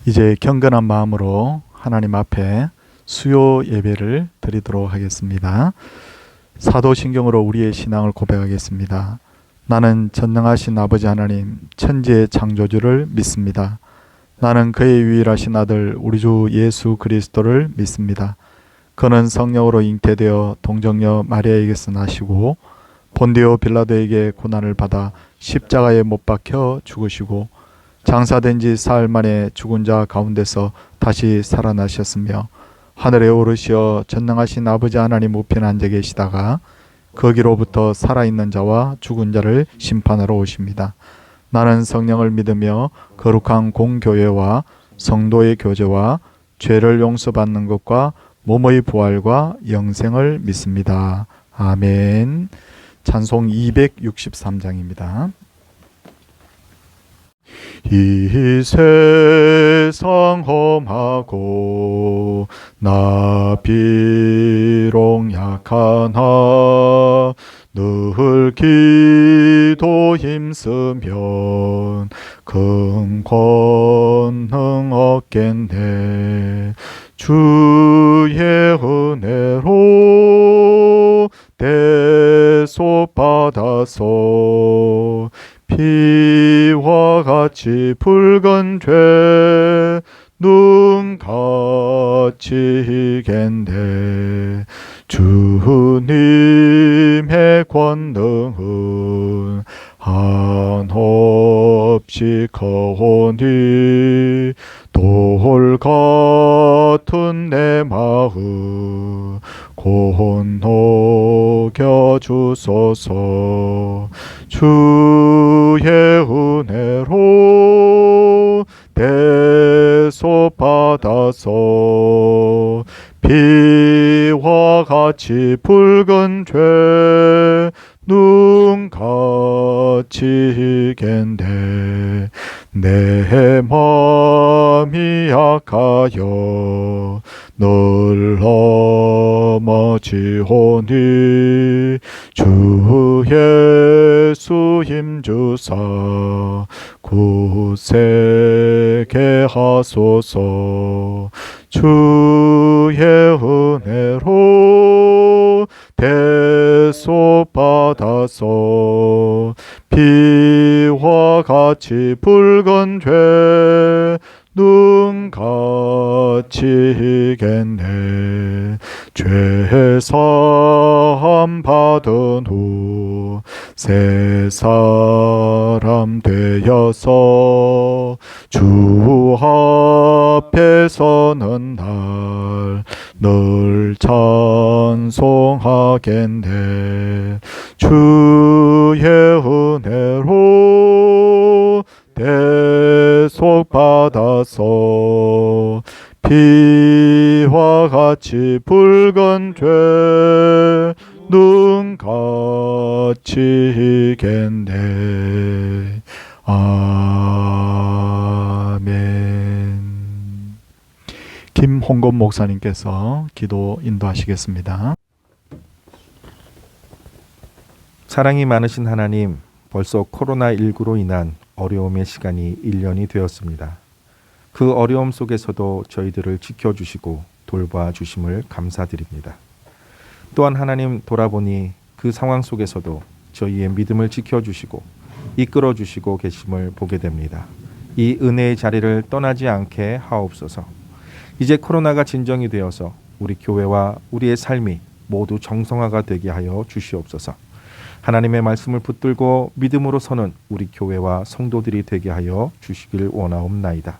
이제 경건한 마음으로 하나님 앞에 수요 예배를 드리도록 하겠습니다. 사도신경으로 우리의 신앙을 고백하겠습니다. 나는 전능하신 아버지 하나님 천지의 창조주를 믿습니다. 나는 그의 유일하신 아들 우리 주 예수 그리스도를 믿습니다. 그는 성령으로 잉태되어 동정녀 마리아에게서 나시고 본디오 빌라도에게 고난을 받아 십자가에 못 박혀 죽으시고 장사된 지 사흘 만에 죽은 자 가운데서 다시 살아나셨으며 하늘에 오르시어 전능하신 아버지 하나님 우편에 앉아 계시다가 거기로부터 살아있는 자와 죽은 자를 심판하러 오십니다. 나는 성령을 믿으며 거룩한 공교회와 성도의 교제와 죄를 용서받는 것과 몸의 부활과 영생을 믿습니다. 아멘. 찬송 263장입니다. 이 세상 험하고 나 비록 약하나 늘 기도 힘쓰면 큰 권능 얻겠네. 주의 은혜로 대속 받아서 피와 같이 붉은 죄 눈같이 겠네. 주님의 권능은 한없이 커오니 돌 같은 내 마음 건너겨 주소서. 주의 은혜로 대속 받아서 피와 같이 붉은 죄 눈같이 겠네. 내 맘이 약하여 늘 넘어지오니 주 예수 힘주사 굳세게 하소서. 주의 은혜로 대속 받아서 피와 같이 붉은 죄 눈같이 겠네. 죄 사함 받은 후 새 사람 되어서 주 앞에 서는 날 늘 찬송하겠네. 주의 은혜로 대속 받아서 피와 같이 붉은 죄 눈같이 겠네. 아멘. 김홍건 목사님께서 기도 인도하시겠습니다. 사랑이 많으신 하나님, 벌써 코로나19로 인한 어려움의 시간이 1년이 되었습니다. 그 어려움 속에서도 저희들을 지켜주시고 돌봐주심을 감사드립니다. 또한 하나님 돌아보니 그 상황 속에서도 저희의 믿음을 지켜주시고 이끌어주시고 계심을 보게 됩니다. 이 은혜의 자리를 떠나지 않게 하옵소서. 이제 코로나가 진정이 되어서 우리 교회와 우리의 삶이 모두 정상화가 되게 하여 주시옵소서. 하나님의 말씀을 붙들고 믿음으로 서는 우리 교회와 성도들이 되게 하여 주시길 원하옵나이다.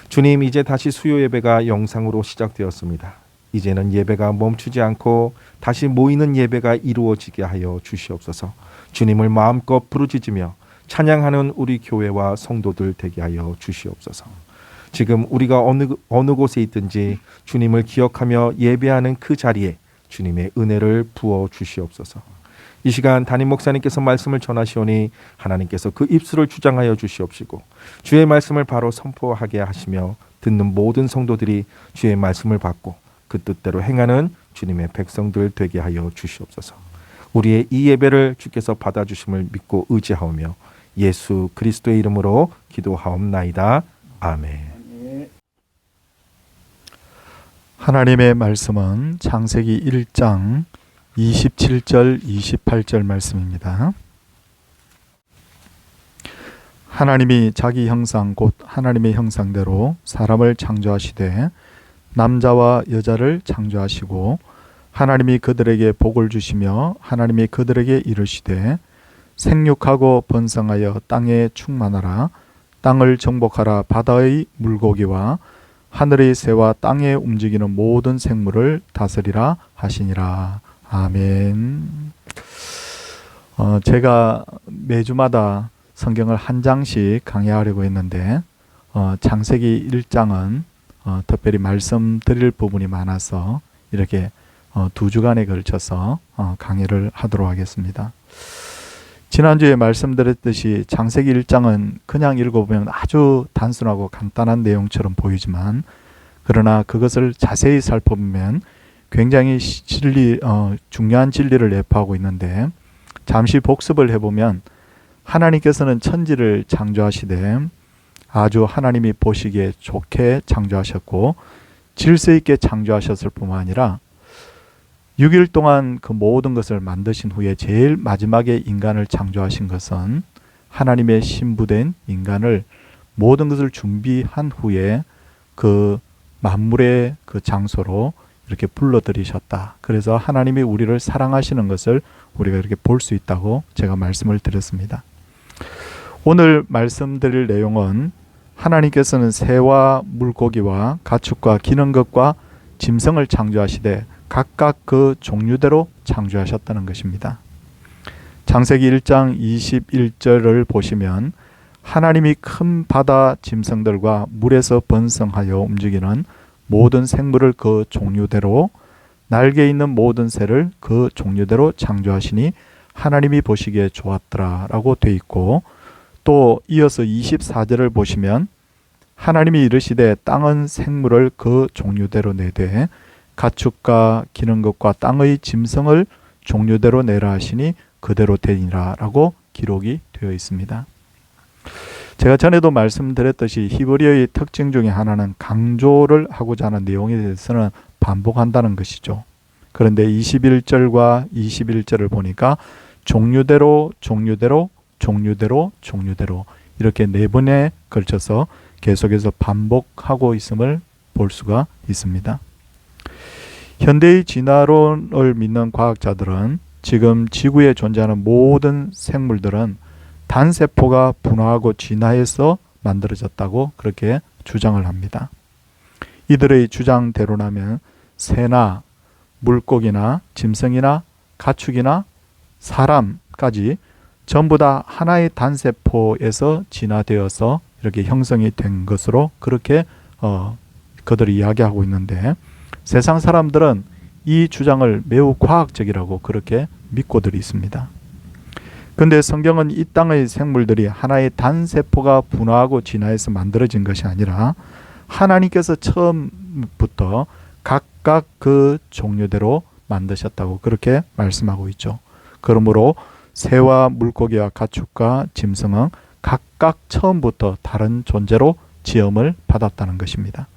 주님, 이제 다시 수요 예배가 영상으로 시작되었습니다. 이제는 예배가 멈추지 않고 다시 모이는 예배가 이루어지게 하여 주시옵소서. 주님을 마음껏 부르짖으며 찬양하는 우리 교회와 성도들 되게 하여 주시옵소서. 지금 우리가 어느 곳에 있든지 주님을 기억하며 예배하는 그 자리에 주님의 은혜를 부어 주시옵소서. 이 시간 담임 목사님께서 말씀을 전하시오니 하나님께서 그 입술을 주장하여 주시옵시고 주의 말씀을 바로 선포하게 하시며 듣는 모든 성도들이 주의 말씀을 받고 그 뜻대로 행하는 주님의 백성들 되게 하여 주시옵소서. 우리의 이 예배를 주께서 받아주심을 믿고 의지하오며 예수 그리스도의 이름으로 기도하옵나이다. 아멘. 하나님의 말씀은 창세기 1장 27절 28절 말씀입니다. 하나님이 자기 형상 곧 하나님의 형상대로 사람을 창조하시되 남자와 여자를 창조하시고 하나님이 그들에게 복을 주시며 하나님이 그들에게 이르시되 생육하고 번성하여 땅에 충만하라 땅을 정복하라 바다의 물고기와 하늘의 새와 땅에 움직이는 모든 생물을 다스리라 하시니라. 아멘. 제가 매주마다 성경을 한 장씩 강의하려고 했는데 창세기 1장은 특별히 말씀드릴 부분이 많아서 이렇게 2주간에 걸쳐서 강의를 하도록 하겠습니다. 지난주에 말씀드렸듯이 창세기 1장은 그냥 읽어보면 아주 단순하고 간단한 내용처럼 보이지만 그러나 그것을 자세히 살펴보면 굉장히 중요한 진리를 내포하고 있는데 잠시 복습을 해보면 하나님께서는 천지를 창조하시되 아주 하나님이 보시기에 좋게 창조하셨고 질서 있게 창조하셨을 뿐만 아니라 6일 동안 그 모든 것을 만드신 후에 제일 마지막에 인간을 창조하신 것은 하나님의 신부된 인간을 모든 것을 준비한 후에 그 만물의 그 장소로 이렇게 불러들이셨다. 그래서 하나님이 우리를 사랑하시는 것을 우리가 이렇게 볼 수 있다고 제가 말씀을 드렸습니다. 오늘 말씀드릴 내용은 하나님께서는 새와 물고기와 가축과 기는 것과 짐승을 창조하시되 각각 그 종류대로 창조하셨다는 것입니다. 창세기 1장 21절을 보시면 하나님이 큰 바다 짐승들과 물에서 번성하여 움직이는 모든 생물을 그 종류대로 날개 있는 모든 새를 그 종류대로 창조하시니 하나님이 보시기에 좋았더라 라고 되어 있고 또 이어서 24절을 보시면 하나님이 이르시되 땅은 생물을 그 종류대로 내되 가축과 기는 것과 땅의 짐승을 종류대로 내라 하시니 그대로 되니라 라고 기록이 되어 있습니다. 제가 전에도 말씀드렸듯이 히브리어의 특징 중에 하나는 강조를 하고자 하는 내용에 대해서는 반복한다는 것이죠. 그런데 21절과 21절을 보니까 종류대로 종류대로 종류대로 종류대로 이렇게 4번에 걸쳐서 계속해서 반복하고 있음을 볼 수가 있습니다. 현대의 진화론을 믿는 과학자들은 지금 지구에 존재하는 모든 생물들은 단세포가 분화하고 진화해서 만들어졌다고 그렇게 주장을 합니다. 이들의 주장대로라면 새나 물고기나 짐승이나 가축이나 사람까지 전부 다 하나의 단세포에서 진화되어서 이렇게 형성이 된 것으로 그렇게 그들이 이야기하고 있는데 세상 사람들은 이 주장을 매우 과학적이라고 그렇게 믿고들 있습니다. 그런데 성경은 이 땅의 생물들이 하나의 단세포가 분화하고 진화해서 만들어진 것이 아니라 하나님께서 처음부터 각각 그 종류대로 만드셨다고 그렇게 말씀하고 있죠. 그러므로 새와 물고기와 가축과 짐승은 각각 처음부터 다른 존재로 지음을 받았다는 것입니다.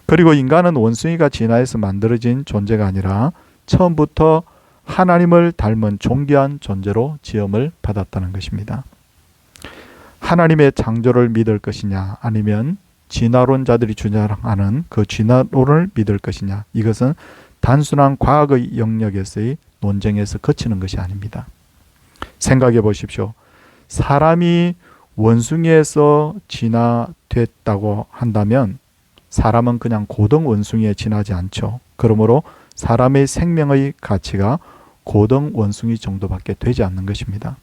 그리고 인간은 원숭이가 진화해서 만들어진 존재가 아니라 처음부터 하나님을 닮은 존귀한 존재로 지음을 받았다는 것입니다. 하나님의 창조를 믿을 것이냐 아니면 진화론자들이 주장하는 그 진화론을 믿을 것이냐 이것은 단순한 과학의 영역에서의 논쟁에서 그치는 것이 아닙니다. 생각해 보십시오. 사람이 원숭이에서 진화됐다고 한다면 사람은 그냥 고등 원숭이에 지나지 않죠. 그러므로 사람의 생명의 가치가 고등 원숭이 정도밖에 되지 않는 것입니다.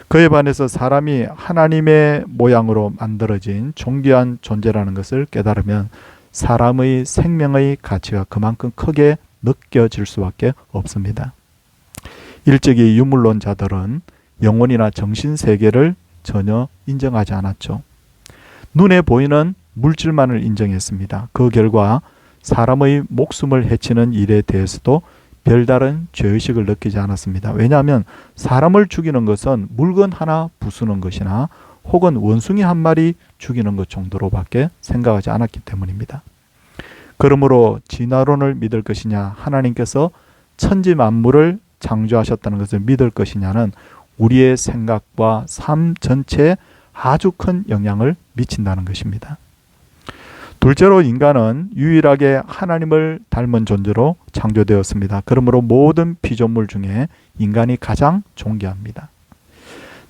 그에 반해서 사람이 하나님의 모양으로 만들어진 존귀한 존재라는 것을 깨달으면 사람의 생명의 가치가 그만큼 크게 느껴질 수밖에 없습니다. 일찍이 유물론자들은 영혼이나 정신세계를 전혀 인정하지 않았죠. 눈에 보이는 물질만을 인정했습니다. 그 결과 사람의 목숨을 해치는 일에 대해서도 별다른 죄의식을 느끼지 않았습니다. 왜냐하면 사람을 죽이는 것은 물건 하나 부수는 것이나 혹은 원숭이 한 마리 죽이는 것 정도로밖에 생각하지 않았기 때문입니다. 그러므로 진화론을 믿을 것이냐, 하나님께서 천지 만물을 창조하셨다는 것을 믿을 것이냐는 우리의 생각과 삶 전체에 아주 큰 영향을 미친다는 것입니다. 둘째로 인간은 유일하게 하나님을 닮은 존재로 창조되었습니다. 그러므로 모든 피조물 중에 인간이 가장 존귀합니다.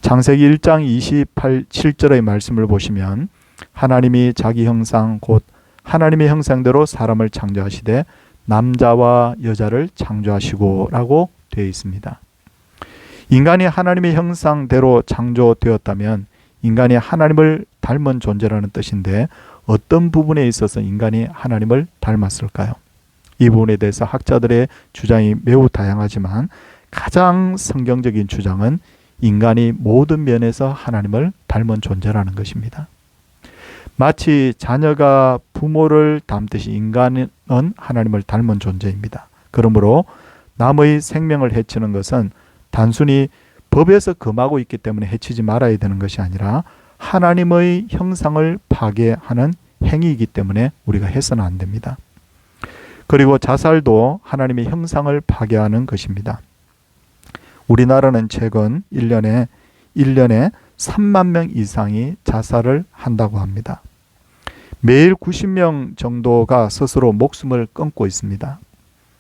창세기 1장 27절의 말씀을 보시면 하나님이 자기 형상 곧 하나님의 형상대로 사람을 창조하시되 남자와 여자를 창조하시고 라고 되어 있습니다. 인간이 하나님의 형상대로 창조되었다면 인간이 하나님을 닮은 존재라는 뜻인데 어떤 부분에 있어서 인간이 하나님을 닮았을까요? 이 부분에 대해서 학자들의 주장이 매우 다양하지만 가장 성경적인 주장은 인간이 모든 면에서 하나님을 닮은 존재라는 것입니다. 마치 자녀가 부모를 닮듯이 인간은 하나님을 닮은 존재입니다. 그러므로 남의 생명을 해치는 것은 단순히 법에서 금하고 있기 때문에 해치지 말아야 되는 것이 아니라 하나님의 형상을 파괴하는 행위이기 때문에 우리가 해서는 안 됩니다. 그리고 자살도 하나님의 형상을 파괴하는 것입니다. 우리나라는 최근 1년에 3만 명 이상이 자살을 한다고 합니다. 매일 90명 정도가 스스로 목숨을 끊고 있습니다.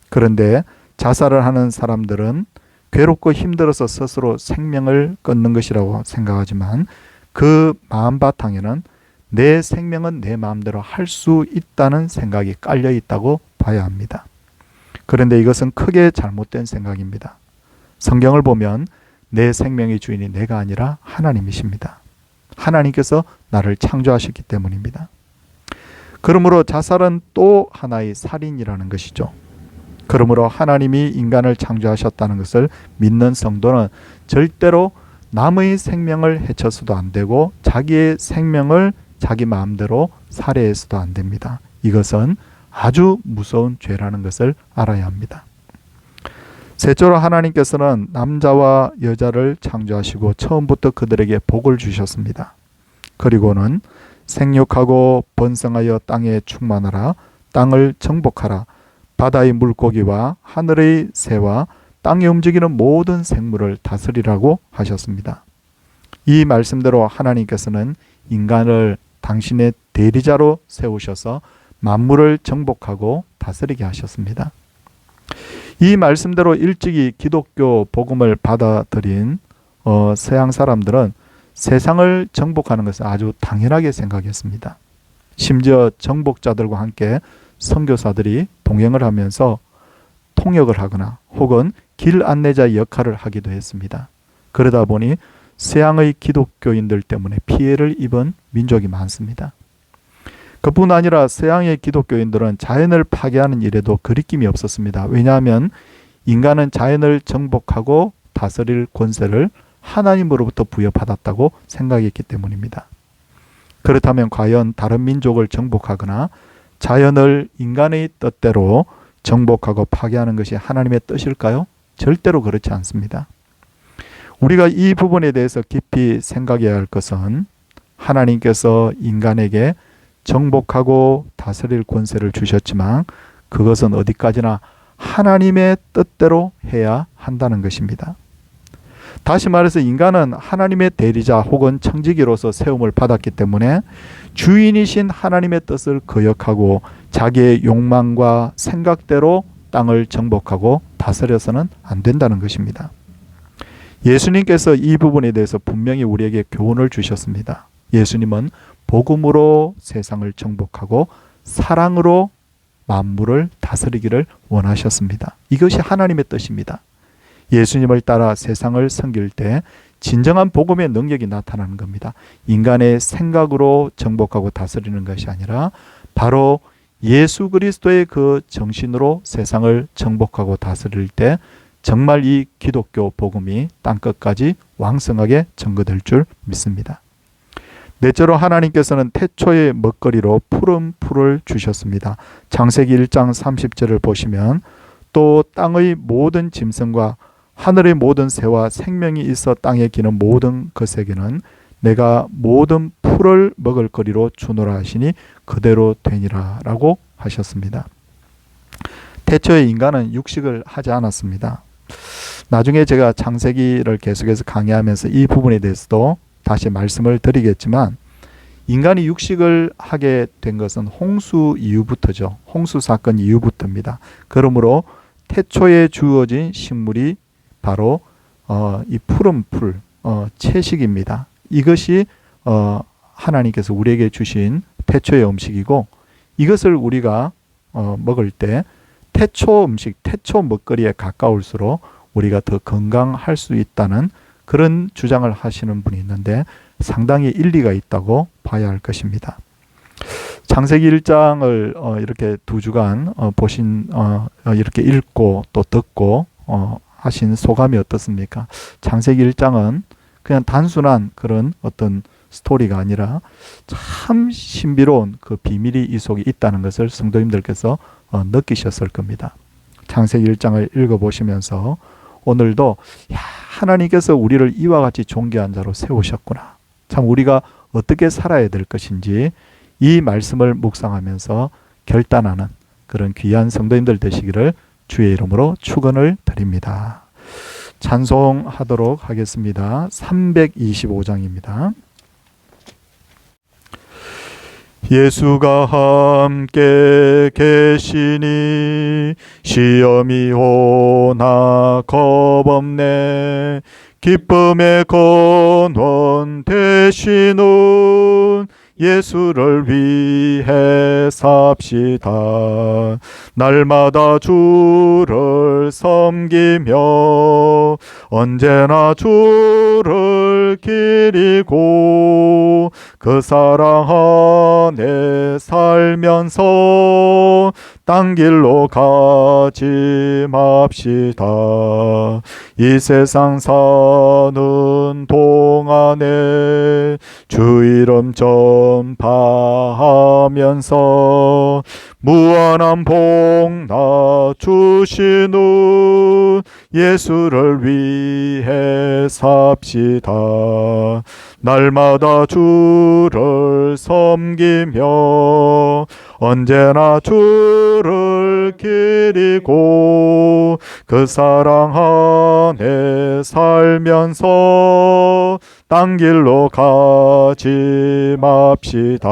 그런데 자살을 하는 사람들은 괴롭고 힘들어서 스스로 생명을 끊는 것이라고 생각하지만 그 마음 바탕에는 내 생명은 내 마음대로 할 수 있다는 생각이 깔려 있다고 봐야 합니다. 그런데 이것은 크게 잘못된 생각입니다. 성경을 보면 내 생명의 주인이 내가 아니라 하나님이십니다. 하나님께서 나를 창조하셨기 때문입니다. 그러므로 자살은 또 하나의 살인이라는 것이죠. 그러므로 하나님이 인간을 창조하셨다는 것을 믿는 성도는 절대로 남의 생명을 해쳐서도 안 되고 자기의 생명을 자기 마음대로 살해해서도 안 됩니다. 이것은 아주 무서운 죄라는 것을 알아야 합니다. 셋째로 하나님께서는 남자와 여자를 창조하시고 처음부터 그들에게 복을 주셨습니다. 그리고는 생육하고 번성하여 땅에 충만하라, 땅을 정복하라, 바다의 물고기와 하늘의 새와 땅에 움직이는 모든 생물을 다스리라고 하셨습니다. 이 말씀대로 하나님께서는 인간을 당신의 대리자로 세우셔서 만물을 정복하고 다스리게 하셨습니다. 이 말씀대로 일찍이 기독교 복음을 받아들인 서양 사람들은 세상을 정복하는 것을 아주 당연하게 생각했습니다. 심지어 정복자들과 함께 선교사들이 동행을 하면서 통역을 하거나 혹은 길 안내자 역할을 하기도 했습니다. 그러다 보니 서양의 기독교인들 때문에 피해를 입은 민족이 많습니다. 그뿐 아니라 서양의 기독교인들은 자연을 파괴하는 일에도 거리낌이 없었습니다. 왜냐하면 인간은 자연을 정복하고 다스릴 권세를 하나님으로부터 부여받았다고 생각했기 때문입니다. 그렇다면 과연 다른 민족을 정복하거나 자연을 인간의 뜻대로 정복하고 파괴하는 것이 하나님의 뜻일까요? 절대로 그렇지 않습니다. 우리가 이 부분에 대해서 깊이 생각해야 할 것은 하나님께서 인간에게 정복하고 다스릴 권세를 주셨지만 그것은 어디까지나 하나님의 뜻대로 해야 한다는 것입니다. 다시 말해서 인간은 하나님의 대리자 혹은 청지기로서 세움을 받았기 때문에 주인이신 하나님의 뜻을 거역하고 자기의 욕망과 생각대로 땅을 정복하고 다스려서는 안 된다는 것입니다. 예수님께서 이 부분에 대해서 분명히 우리에게 교훈을 주셨습니다. 예수님은 복음으로 세상을 정복하고 사랑으로 만물을 다스리기를 원하셨습니다. 이것이 하나님의 뜻입니다. 예수님을 따라 세상을 섬길 때 진정한 복음의 능력이 나타나는 겁니다. 인간의 생각으로 정복하고 다스리는 것이 아니라 바로 예수 그리스도의 그 정신으로 세상을 정복하고 다스릴 때 정말 이 기독교 복음이 땅끝까지 왕성하게 전거될 줄 믿습니다. 넷째로 하나님께서는 태초의 먹거리로 푸른 풀을 주셨습니다. 창세기 1장 30절을 보시면 또 땅의 모든 짐승과 하늘의 모든 새와 생명이 있어 땅에 기는 모든 것에게는 내가 모든 풀을 먹을 거리로 주노라 하시니 그대로 되니라 라고 하셨습니다. 태초에 인간은 육식을 하지 않았습니다. 나중에 제가 창세기를 계속해서 강의하면서 이 부분에 대해서도 다시 말씀을 드리겠지만, 인간이 육식을 하게 된 것은 홍수 이후부터죠. 홍수 사건 이후부터입니다. 그러므로 태초에 주어진 식물이 바로 이 푸른 풀, 채식입니다. 이것이 하나님께서 우리에게 주신 태초의 음식이고, 이것을 우리가 먹을 때 태초 음식, 태초 먹거리에 가까울수록 우리가 더 건강할 수 있다는 그런 주장을 하시는 분이 있는데 상당히 일리가 있다고 봐야 할 것입니다. 창세기 1장을 이렇게 2주간 이렇게 읽고 또 듣고 하신 소감이 어떻습니까? 창세기 1장은 그냥 단순한 그런 어떤 스토리가 아니라 참 신비로운 그 비밀이 이 속에 있다는 것을 성도님들께서 느끼셨을 겁니다. 창세기 1장을 읽어보시면서 오늘도 하나님께서 우리를 이와 같이 존귀한 자로 세우셨구나. 참 우리가 어떻게 살아야 될 것인지 이 말씀을 묵상하면서 결단하는 그런 귀한 성도님들 되시기를 주의 이름으로 축원을 드립니다. 찬송하도록 하겠습니다. 325장입니다. 예수가 함께 계시니 시험이 오나 겁없네. 기쁨의 근원 되시는 예수를 위해 삽시다. 날마다 주를 섬기며 언제나 주를 기리고 그 사랑 안에 살면서 딴 길로 가지 맙시다. 이 세상 사는 동안에 주 이름 전파하면서 무한한 복나 주시는 예수를 위해 삽시다. 날마다 주를 섬기며 언제나 주를 기리고 그 사랑 안에 살면서 딴 길로 가지 맙시다.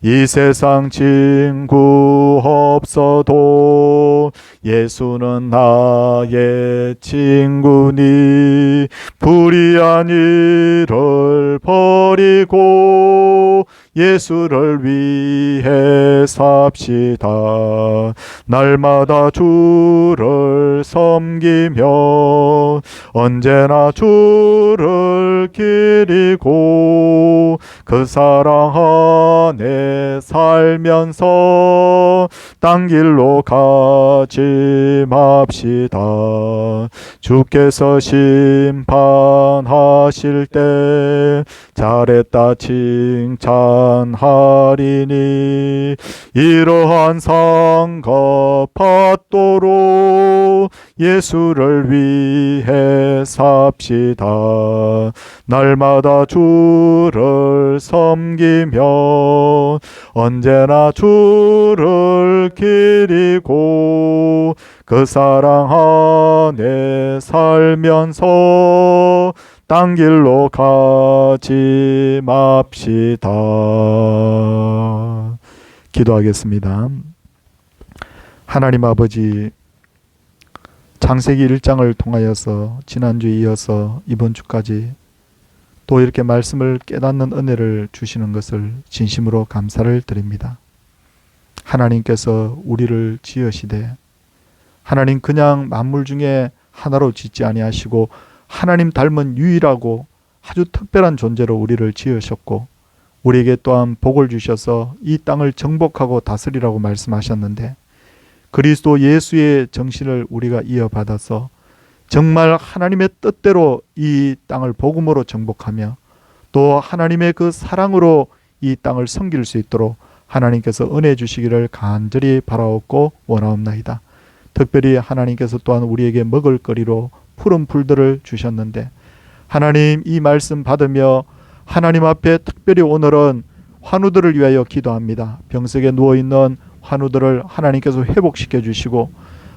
이 세상 친구 없어도 예수는 나의 친구니 불의한 일을 버리고 예수를 위해 삽시다. 날마다 주를 섬기며 언제나 주를 기리고 그 사랑 안에 살면서 딴 길로 가지 맙시다. 주께서 심판하실 때 잘했다 칭찬하리니 이러한 상급 받도록 예수를 위해 삽시다. 날마다 주를 섬기며 언제나 주를 기리고 그 사랑 안에 살면서 딴 길로 가지 맙시다. 기도하겠습니다. 하나님 아버지, 창세기 1장을 통하여서 지난주에 이어서 이번 주까지 또 이렇게 말씀을 깨닫는 은혜를 주시는 것을 진심으로 감사를 드립니다. 하나님께서 우리를 지으시되 하나님 그냥 만물 중에 하나로 짓지 아니하시고 하나님 닮은 유일하고 아주 특별한 존재로 우리를 지으셨고 우리에게 또한 복을 주셔서 이 땅을 정복하고 다스리라고 말씀하셨는데 그리스도 예수의 정신을 우리가 이어받아서 정말 하나님의 뜻대로 이 땅을 복음으로 정복하며 또 하나님의 그 사랑으로 이 땅을 섬길 수 있도록 하나님께서 은혜 주시기를 간절히 바라옵고 원하옵나이다. 특별히 하나님께서 또한 우리에게 먹을 거리로 푸른 풀들을 주셨는데 하나님 이 말씀 받으며 하나님 앞에 특별히 오늘은 환우들을 위하여 기도합니다. 병석에 누워있는 환우들을 하나님께서 회복시켜 주시고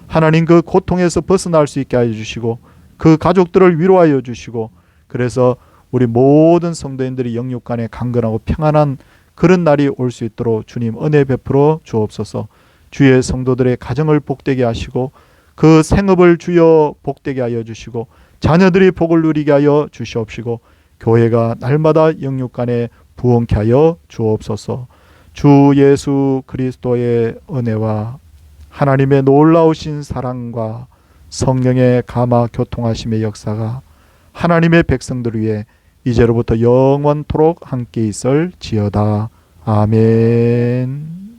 하나님 그 고통에서 벗어날 수 있게 하여 주시고 그 가족들을 위로하여 주시고 그래서 우리 모든 성도인들이 영육간에 강건하고 평안한 그런 날이 올 수 있도록 주님 은혜 베풀어 주옵소서. 주의 성도들의 가정을 복되게 하시고 그 생업을 주여 복되게 하여 주시고 자녀들이 복을 누리게 하여 주시옵시고 교회가 날마다 영육간에 부흥케 하여 주옵소서. 주 예수 그리스도의 은혜와 하나님의 놀라우신 사랑과 성령의 감화 교통하심의 역사가 하나님의 백성들 위해 이제로부터 영원토록 함께 있을지어다. 아멘.